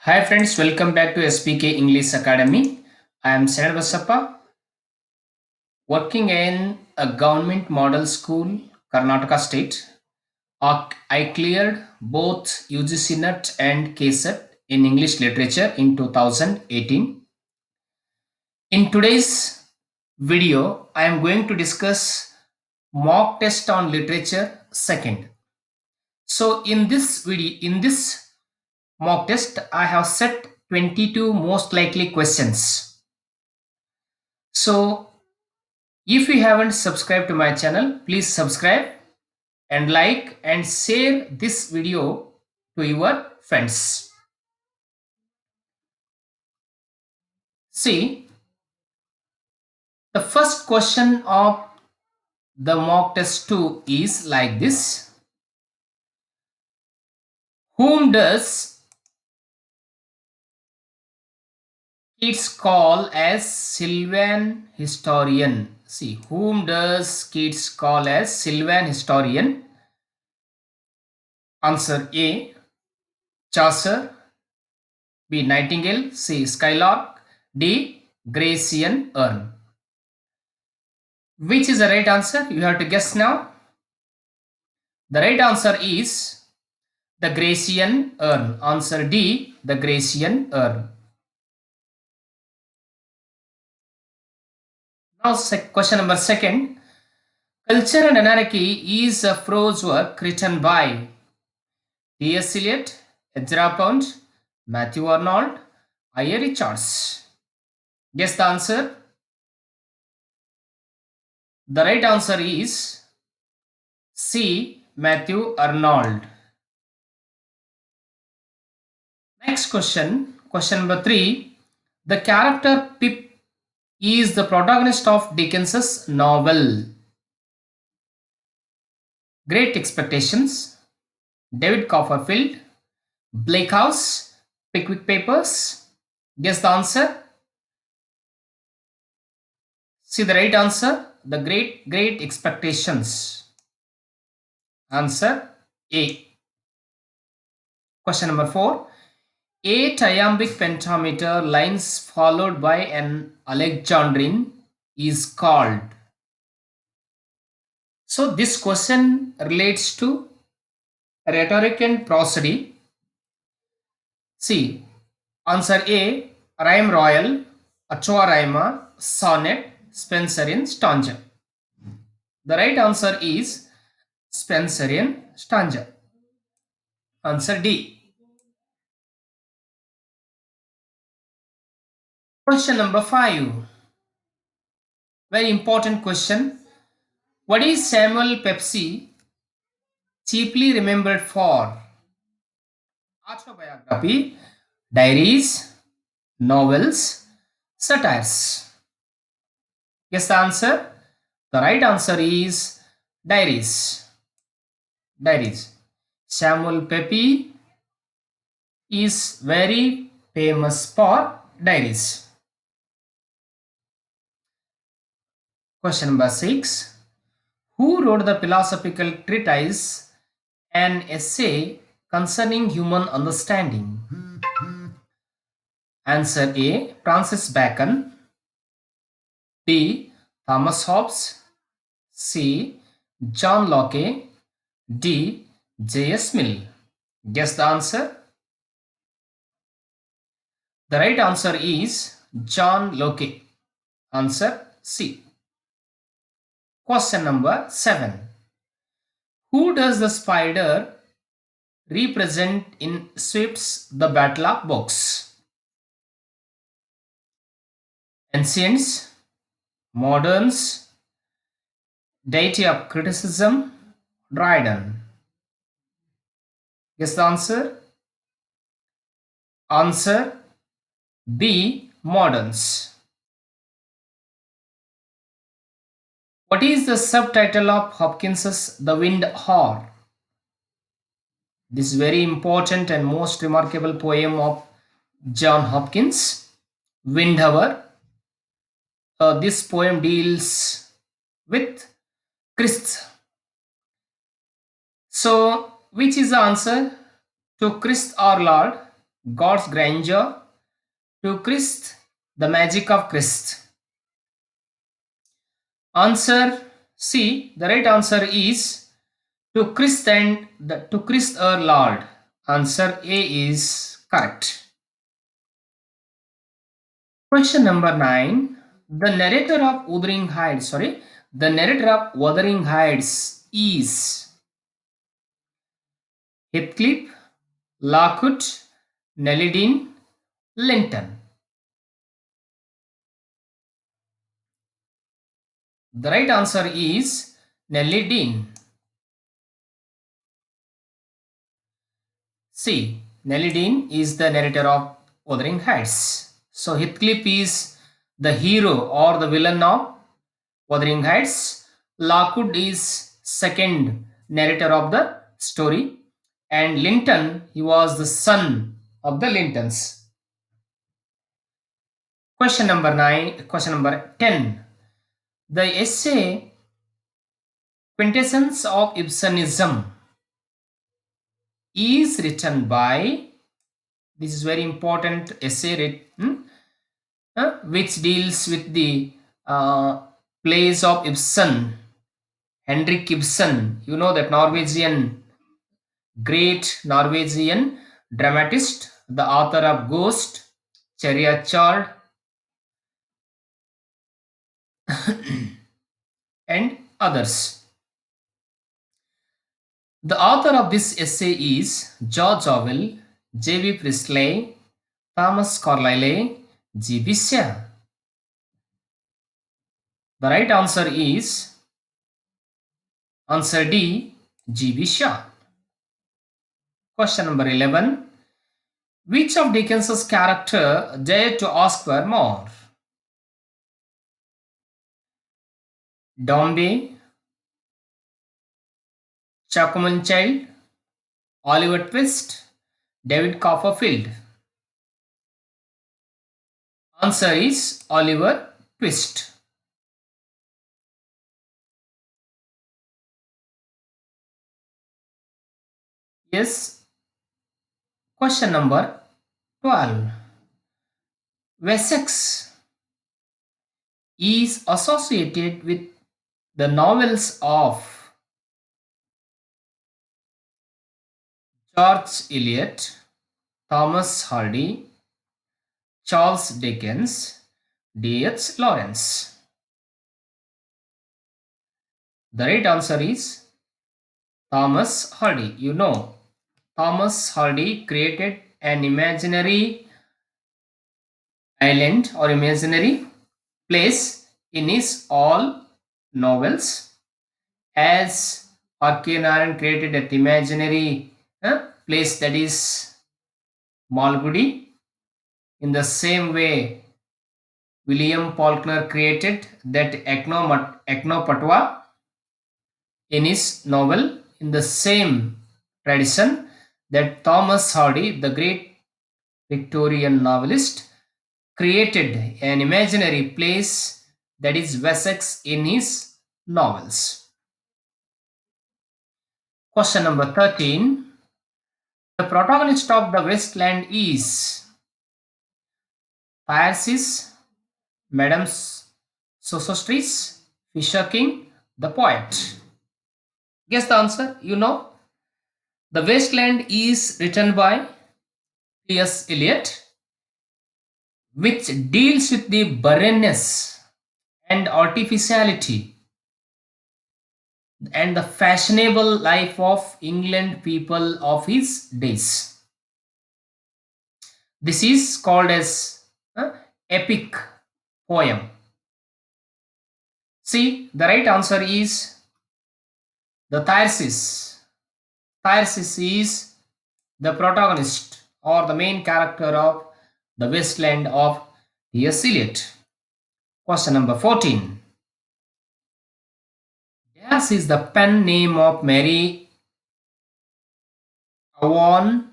Hi friends, welcome back to SPK English Academy. I am Senar Basappa, working in a government model school, Karnataka State. I cleared both UGC NET and KSET in English literature in 2018. In today's video, I am going to discuss mock test on literature second. So in this mock test, I have set 22 most likely questions. So if you haven't subscribed to my channel, please subscribe and like and share this video to your friends. See, the first question of the mock test 2 is like this. Whom does Keats call as Sylvan historian? See, whom does Keats call as Sylvan historian? Answer A. Chaucer. B. Nightingale. C. Skylark. D. Grecian urn. Which is the right answer? You have to guess now. The right answer is the Grecian urn. Answer D. The Grecian urn. Now, question number second. Culture and Anarchy is a prose work written by T.S. Eliot, Ezra Pound, Matthew Arnold, I.A. Richards. Guess the answer. The right answer is C. Matthew Arnold. Next question, question number 3. The character Pip is the protagonist of Dickens's novel Great Expectations, David Copperfield, Bleak House, Pickwick Papers. Guess the answer. See the right answer. The Great Expectations. Answer A. Question number 4. A iambic pentameter lines followed by an Alexandrine is called. So this question relates to rhetoric and prosody. See, answer A, rhyme royal, Achua rhyma, sonnet, Spenserian stanza. The right answer is Spenserian stanza. Answer D. Question number 5. Very important question. What is Samuel Pepys chiefly remembered for? Autobiography, diaries, novels, satires. Guess the answer. The right answer is diaries. Diaries. Samuel Pepys is very famous for diaries. Question number 6. Who wrote the philosophical treatise An Essay Concerning Human Understanding? Answer A. Francis Bacon. B. Thomas Hobbes. C. John Locke. D. J.S. Mill. Guess the answer. The right answer is John Locke. Answer C. Question number 7. Who does the spider represent in Swift's The Battle of Books? Ancients, moderns, deity of criticism, Dryden. Guess the answer? Answer B. Moderns. What is the subtitle of Hopkins's The Wind Whore? This is very important and most remarkable poem of John Hopkins, Wind Hour. This poem deals with Christ. So, which is the answer to Christ our Lord? God's grandeur, to Christ, the magic of Christ. Answer C. The right answer is to Christ and to Christ our Lord. Answer A is correct. Question number 9. The narrator of Wuthering Heights is Heathcliff, Lockwood, Nelly Linton. The right answer is Nelly Dean. C. Nelly Dean is the narrator of Wuthering Heights. So Heathcliff is the hero or the villain of Wuthering Heights. Lockwood is second narrator of the story, and Linton, he was the son of the Lintons. Question number 9. Question number 10. The essay Quintessence of Ibsenism is written by, this is very important essay written, which deals with the uh, plays of Ibsen, Henrik Ibsen. You know that great Norwegian dramatist, the author of Ghost, Chariot and others. The author of this essay is George Orwell, J.B. Priestley, Thomas Carlyle, G.B. Shaw. The right answer is answer D, G.B. Shaw. Question number 11. Which of Dickens's character dared to ask for more? Dombey, Chuckman Child, Oliver Twist, David Copperfield. Answer is Oliver Twist. Yes. Question number 12. Wessex is associated with the novels of George Eliot, Thomas Hardy, Charles Dickens, D.H. Lawrence. The right answer is Thomas Hardy. You know, Thomas Hardy created an imaginary island or imaginary place in his all novels, as R.K. Narayan created an imaginary place, that is Malgudi. In the same way, William Faulkner created that Eknopatwa in his novel. In the same tradition, that Thomas Hardy, the great Victorian novelist, created an imaginary place, that is Wessex, in his novels. Question number 13. The protagonist of The Westland is Tyrcis, Madame Sosostris, Fisher King, the poet. Guess the answer. You know, The Wasteland is written by T.S. Eliot, which deals with the barrenness and artificiality and the fashionable life of England people of his days. This is called as epic poem. See, the right answer is the Thyrsis. Thyrsis is the protagonist or the main character of The Wasteland of T.S. Eliot. Question number 14. Dash is the pen name of Avon,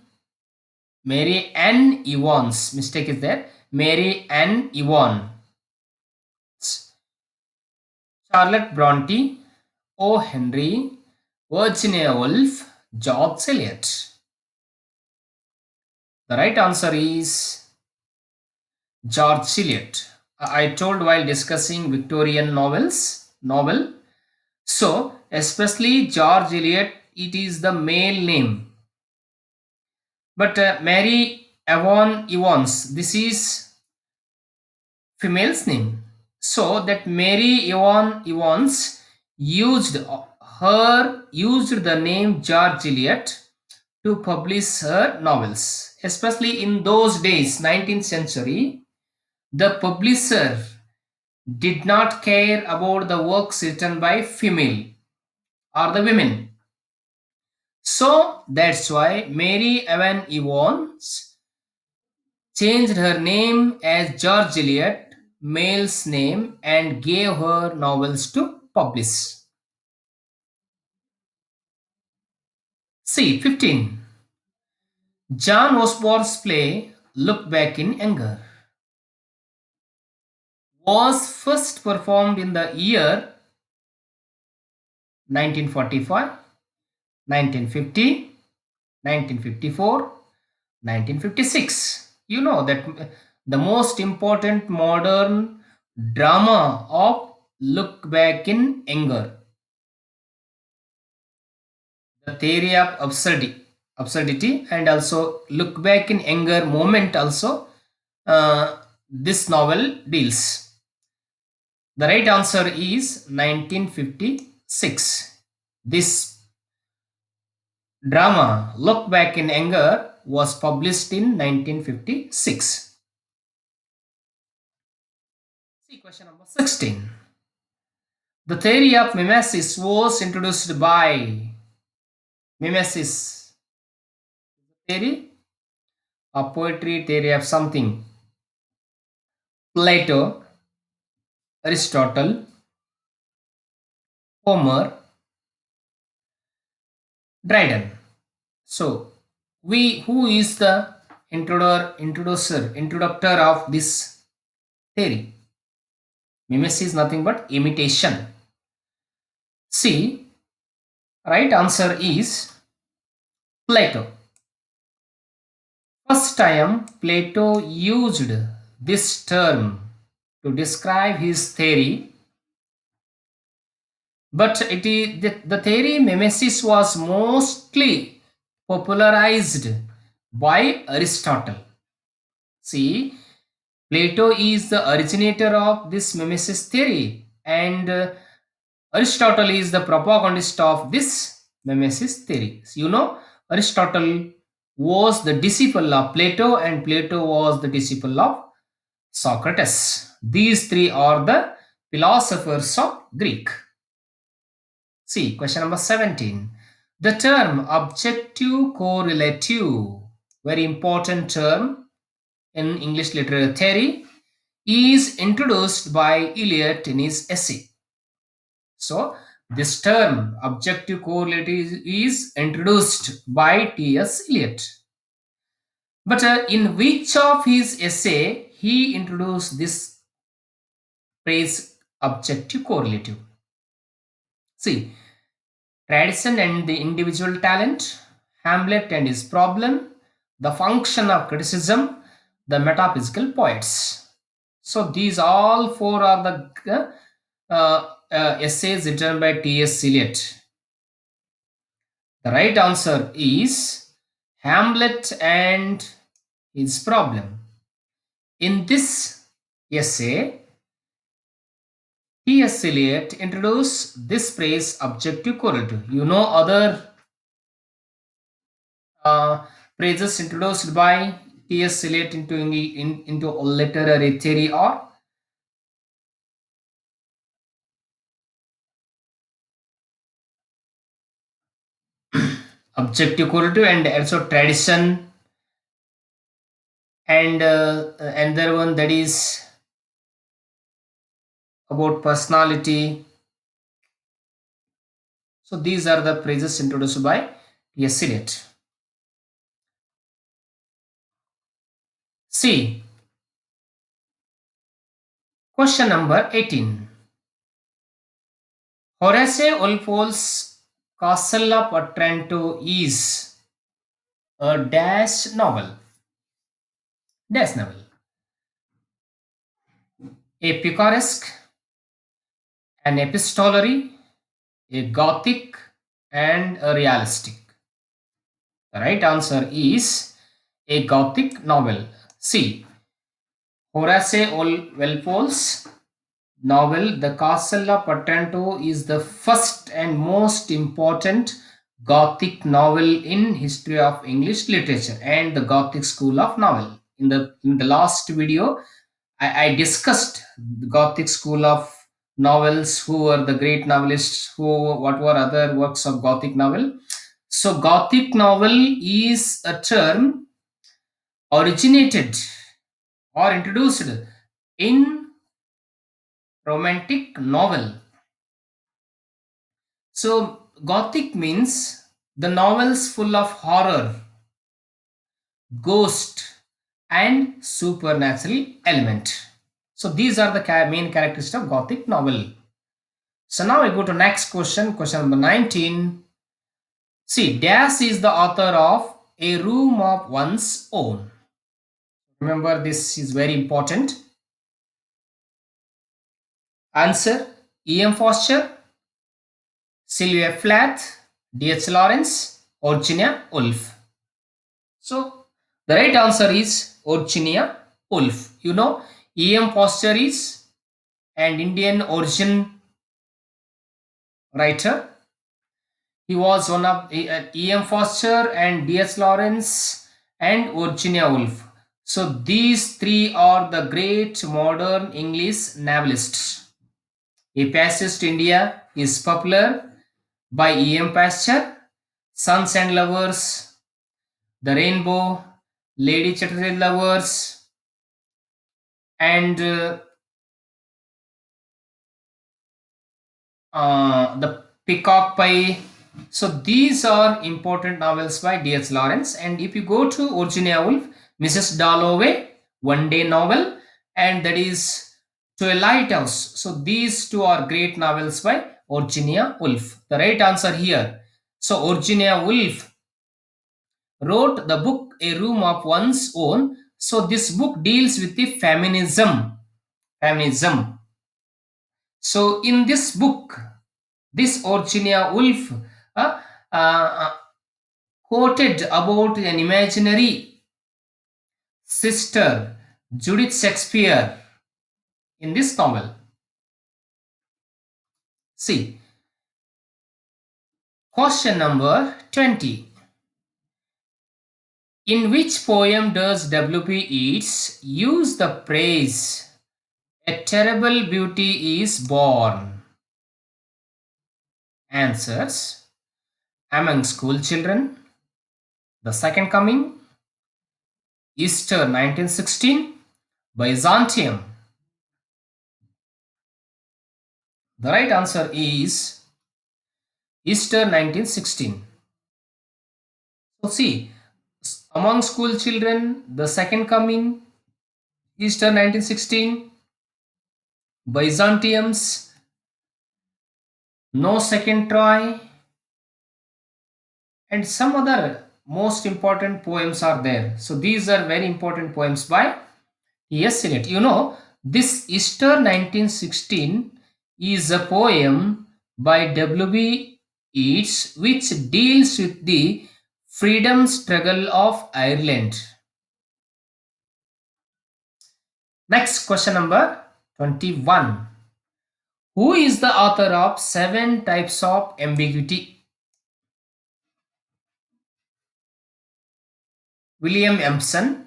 Mary Ann Evans. Mistake is there. Mary Ann Evans. Charlotte Bronte, O. Henry, Virginia Woolf, George Eliot. The right answer is George Eliot. I told while discussing Victorian novel. So, especially George Eliot, it is the male name. But Mary Avon Evans, this is female's name. So that Mary Avon Evans used the name George Eliot to publish her novels. Especially in those days, 19th century, the publisher did not care about the works written by female or the women. So that's why Mary Evan Evans changed her name as George Eliot, male's name, and gave her novels to publish. See, 15. John Osborne's play Look Back in Anger was first performed in the year 1945, 1950, 1954, 1956. You know that the most important modern drama of Look Back in Anger, the theory of absurdity, and also Look Back in Anger moment also, this novel deals. The right answer is 1956. This drama, Look Back in Anger, was published in 1956. See question number 16. The theory of mimesis was introduced by mimesis theory, a poetry theory of something. Plato, Aristotle, Homer, Dryden. So, we who is the introductor of this theory? Mimesis is nothing but imitation. See, right answer is Plato. First time Plato used this term to describe his theory, but the theory mimesis was mostly popularized by Aristotle. See, Plato is the originator of this mimesis theory, and Aristotle is the propagandist of this mimesis theory. So, you know, Aristotle was the disciple of Plato, and Plato was the disciple of Socrates. These three are the philosophers of Greek. See, question number 17. The term objective correlative, very important term in English literary theory, is introduced by Eliot in his essay. So, this term objective correlative is introduced by T.S. Eliot. But in which of his essay he introduced this phrase objective correlative? See, tradition and the individual talent, Hamlet and his problem, the function of criticism, the metaphysical poets. So these all four are the essays written by T.S. Eliot. The right answer is Hamlet and his problem. In this essay, T.S. Eliot introduced this phrase objective correlative. You know other phrases introduced by T.S. Eliot into literary theory or objective correlative and also tradition, and another one that is about personality. So these are the phrases introduced by T.S. Eliot. See, question number 18. Horace Walpole's Castle of Otranto is a dash novel. dash novel. A picaresque, an epistolary, a gothic, and a realistic. The right answer is a gothic novel. See, Horace Walpole's novel The Castle of Otranto is the first and most important Gothic novel in history of English literature and the Gothic school of novel. In the last video, I discussed the Gothic school of novels, who were the great novelists, what were other works of Gothic novel. So Gothic novel is a term originated or introduced in romantic novel. So Gothic means the novels full of horror, ghost, and supernatural element. So these are the main characteristics of Gothic novel. So now I go to next question, question number 19. See, Dash is the author of A Room of One's Own. Remember, this is very important. Answer: E.M. Foster, Sylvia Plath, D.H. Lawrence, or Virginia Woolf. So the right answer is Virginia Woolf. You know, E.M. Foster is an Indian origin writer. He was one of E.M. Foster and D.H. Lawrence and Virginia Woolf. So these three are the great modern English novelists. A Passage to India is popular by E.M. Pasteur, Sons and Lovers, The Rainbow, Lady Chatterjee Lovers, and The Peacock Pie. So these are important novels by D.H. Lawrence. And if you go to Virginia Woolf, Mrs. Dalloway, one day novel, and that is To a Lighthouse. So these two are great novels by Virginia Woolf. The right answer here. So Virginia Woolf wrote the book A Room of One's Own. So this book deals with the feminism. Feminism. So in this book, this Virginia Woolf uh, uh, quoted about an imaginary sister, Judith Shakespeare, in this novel. See, question number 20. In which poem does W.P. Yeats use the phrase, "A terrible beauty is born"? Answers: Among School Children, The Second Coming, Easter 1916, Byzantium. The right answer is Easter 1916. So see, Among School Children, The Second Coming, Easter 1916, Byzantiums, No Second Troy, and some other most important poems are there. So these are very important poems by T.S. Eliot. You know, this Easter 1916 is a poem by W.B. Yeats which deals with the freedom struggle of Ireland. Next, question number 21. Who is the author of Seven Types of Ambiguity? William Empson,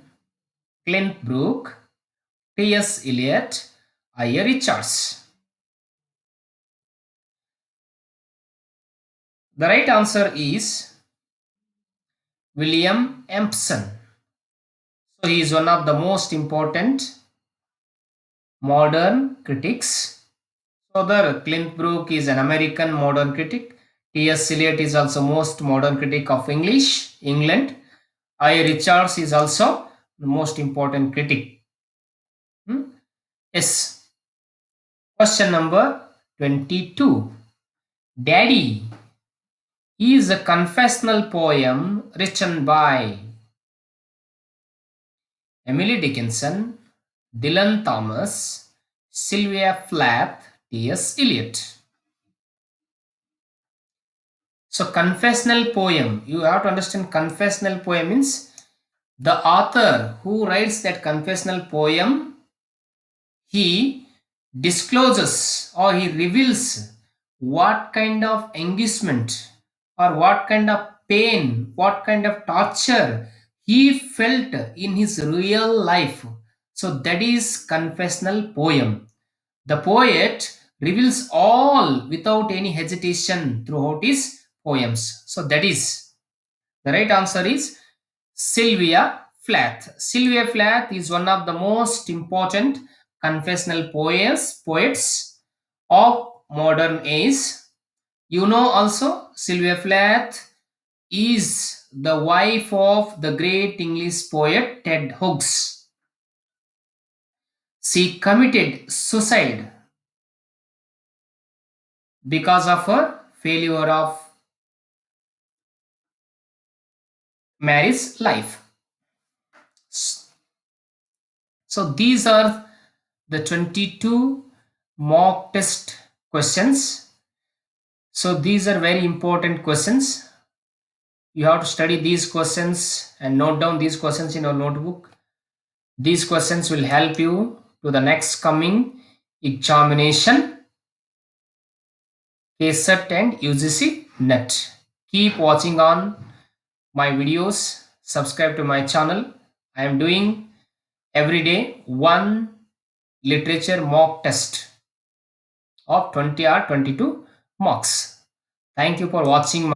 Clint Brooke, T.S. Eliot, I.A. Richards. The right answer is William Empson. So he is one of the most important modern critics. So the Clint Brooke is an American modern critic. T.S. Eliot is also most modern critic of English, England. I. Richards is also the most important critic. Yes. Question number 22. Daddy is a confessional poem written by Emily Dickinson, Dylan Thomas, Sylvia Plath, T.S. Eliot. So, confessional poem. You have to understand confessional poem means the author who writes that confessional poem, he discloses or he reveals what kind of engagement or what kind of pain, what kind of torture he felt in his real life. So that is confessional poem. The poet reveals all without any hesitation throughout his poems. So that is the right answer is Sylvia Plath. Sylvia Plath is one of the most important confessional poets of modern age. You know also Sylvia Plath is the wife of the great English poet Ted Hughes. She committed suicide because of her failure of marriage life. So these are the 22 mock test questions. So these are very important questions. You have to study these questions and note down these questions in your notebook. These questions will help you to the next coming examination, KSET and UGC NET. Keep watching on my videos. Subscribe to my channel. I am doing every day one literature mock test of 20 or 22 marks. Thank you for watching.